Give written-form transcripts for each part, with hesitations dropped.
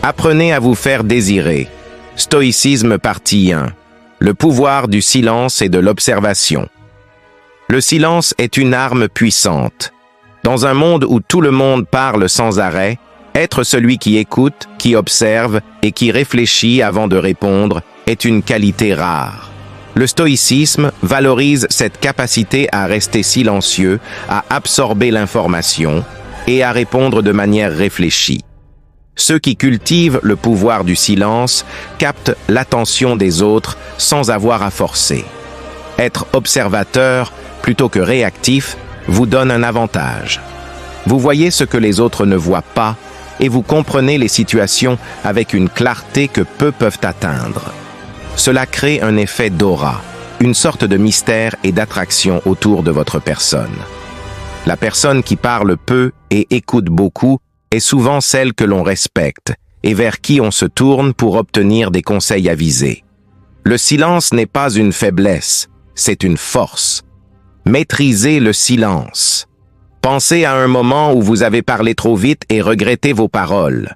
Apprenez à vous faire désirer. Stoïcisme partie 1. Le pouvoir du silence et de l'observation. Le silence est une arme puissante. Dans un monde où tout le monde parle sans arrêt, être celui qui écoute, qui observe et qui réfléchit avant de répondre est une qualité rare. Le stoïcisme valorise cette capacité à rester silencieux, à absorber l'information et à répondre de manière réfléchie. Ceux qui cultivent le pouvoir du silence captent l'attention des autres sans avoir à forcer. Être observateur plutôt que réactif vous donne un avantage. Vous voyez ce que les autres ne voient pas et vous comprenez les situations avec une clarté que peu peuvent atteindre. Cela crée un effet d'aura, une sorte de mystère et d'attraction autour de votre personne. La personne qui parle peu et écoute beaucoup est souvent celle que l'on respecte et vers qui on se tourne pour obtenir des conseils avisés. Le silence n'est pas une faiblesse, c'est une force. Maîtrisez le silence. Pensez à un moment où vous avez parlé trop vite et regrettez vos paroles.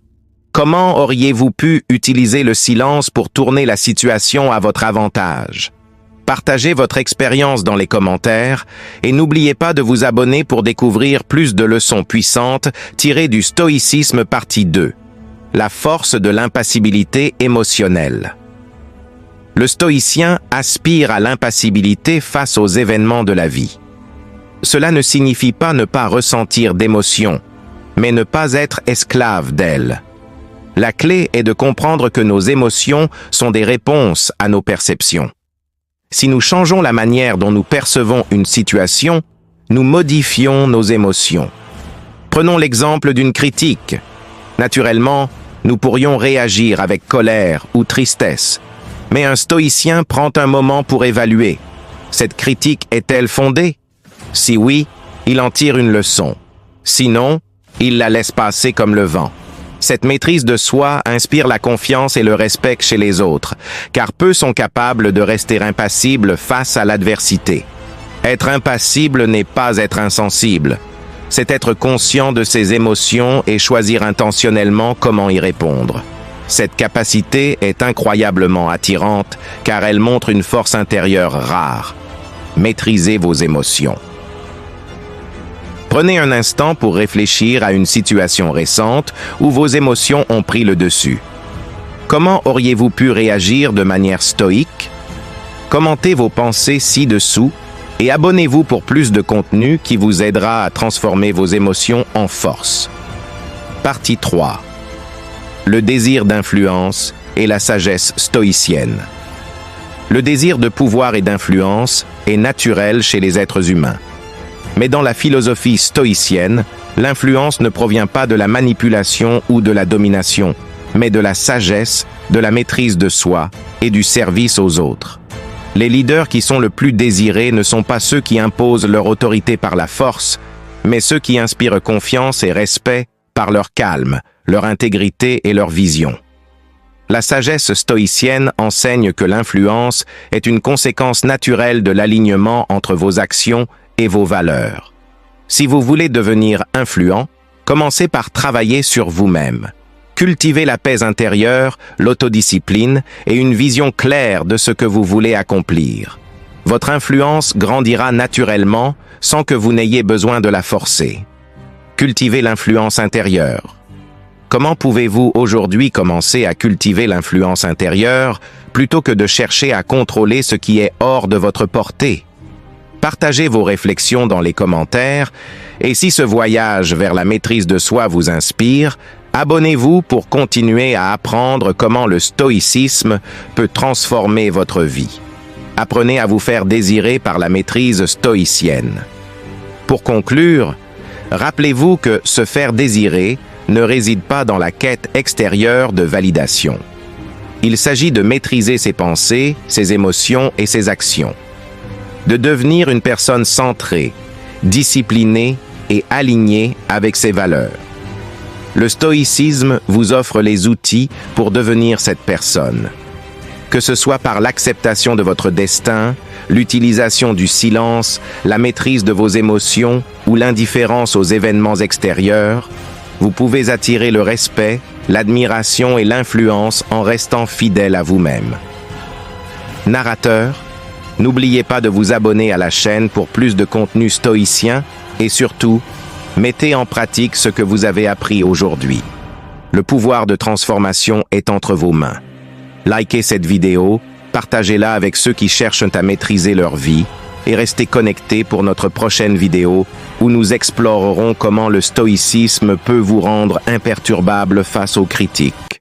Comment auriez-vous pu utiliser le silence pour tourner la situation à votre avantage? Partagez votre expérience dans les commentaires et n'oubliez pas de vous abonner pour découvrir plus de leçons puissantes tirées du stoïcisme partie 2. La force de l'impassibilité émotionnelle. Le stoïcien aspire à l'impassibilité face aux événements de la vie. Cela ne signifie pas ne pas ressentir d'émotions, mais ne pas être esclave d'elles. La clé est de comprendre que nos émotions sont des réponses à nos perceptions. Si nous changeons la manière dont nous percevons une situation, nous modifions nos émotions. Prenons l'exemple d'une critique. Naturellement, nous pourrions réagir avec colère ou tristesse, mais un stoïcien prend un moment pour évaluer. Cette critique est-elle fondée? Si oui, il en tire une leçon. Sinon, il la laisse passer comme le vent. Cette maîtrise de soi inspire la confiance et le respect chez les autres, car peu sont capables de rester impassibles face à l'adversité. Être impassible n'est pas être insensible. C'est être conscient de ses émotions et choisir intentionnellement comment y répondre. Cette capacité est incroyablement attirante, car elle montre une force intérieure rare. Maîtrisez vos émotions. Prenez un instant pour réfléchir à une situation récente où vos émotions ont pris le dessus. Comment auriez-vous pu réagir de manière stoïque? Commentez vos pensées ci-dessous et abonnez-vous pour plus de contenu qui vous aidera à transformer vos émotions en force. Partie 3. Le désir d'influence et la sagesse stoïcienne. Le désir de pouvoir et d'influence est naturel chez les êtres humains. Mais dans la philosophie stoïcienne, l'influence ne provient pas de la manipulation ou de la domination, mais de la sagesse, de la maîtrise de soi et du service aux autres. Les leaders qui sont le plus désirés ne sont pas ceux qui imposent leur autorité par la force, mais ceux qui inspirent confiance et respect par leur calme, leur intégrité et leur vision. La sagesse stoïcienne enseigne que l'influence est une conséquence naturelle de l'alignement entre vos actions et vos valeurs. Si vous voulez devenir influent, commencez par travailler sur vous-même. Cultivez la paix intérieure, l'autodiscipline et une vision claire de ce que vous voulez accomplir. Votre influence grandira naturellement sans que vous n'ayez besoin de la forcer. Cultivez l'influence intérieure. Comment pouvez-vous aujourd'hui commencer à cultiver l'influence intérieure plutôt que de chercher à contrôler ce qui est hors de votre portée? Partagez vos réflexions dans les commentaires et si ce voyage vers la maîtrise de soi vous inspire, abonnez-vous pour continuer à apprendre comment le stoïcisme peut transformer votre vie. Apprenez à vous faire désirer par la maîtrise stoïcienne. Pour conclure, rappelez-vous que se faire désirer ne réside pas dans la quête extérieure de validation. Il s'agit de maîtriser ses pensées, ses émotions et ses actions. De devenir une personne centrée, disciplinée et alignée avec ses valeurs. Le stoïcisme vous offre les outils pour devenir cette personne. Que ce soit par l'acceptation de votre destin, l'utilisation du silence, la maîtrise de vos émotions ou l'indifférence aux événements extérieurs, vous pouvez attirer le respect, l'admiration et l'influence en restant fidèle à vous-même. Narrateur, n'oubliez pas de vous abonner à la chaîne pour plus de contenu stoïcien et surtout, mettez en pratique ce que vous avez appris aujourd'hui. Le pouvoir de transformation est entre vos mains. Likez cette vidéo, partagez-la avec ceux qui cherchent à maîtriser leur vie et restez connectés pour notre prochaine vidéo où nous explorerons comment le stoïcisme peut vous rendre imperturbable face aux critiques.